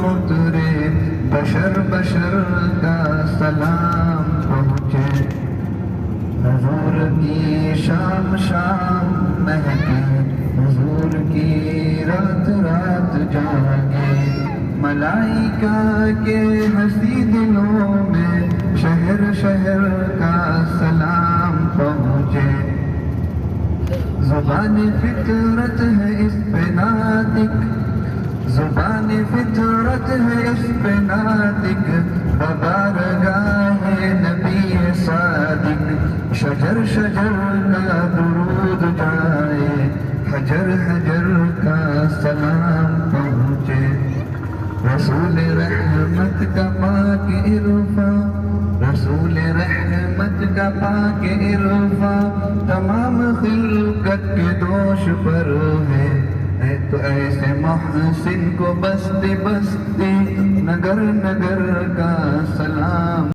اترے بشر بشر کا سلام پہنچے حضور کی شام شام مہکے حضور کی رات رات جاگے ملائکہ کے ہنسی دلوں میں شہر شہر کا سلام پہنچے زبان فطرت ہے اس پہ ناطق زبان فطرت ہے اس پہ ناطق ببارگاہ نبی صادق شجر شجر کا درود جائے حجر حجر کا سلام پہنچے رسول رحمت کا پاک عرفہ رسول رحمت کا پاک عرفہ تمام خلقت کے دوش پر ہے تو ایسے محسن کو بستی بستی نگر نگر کا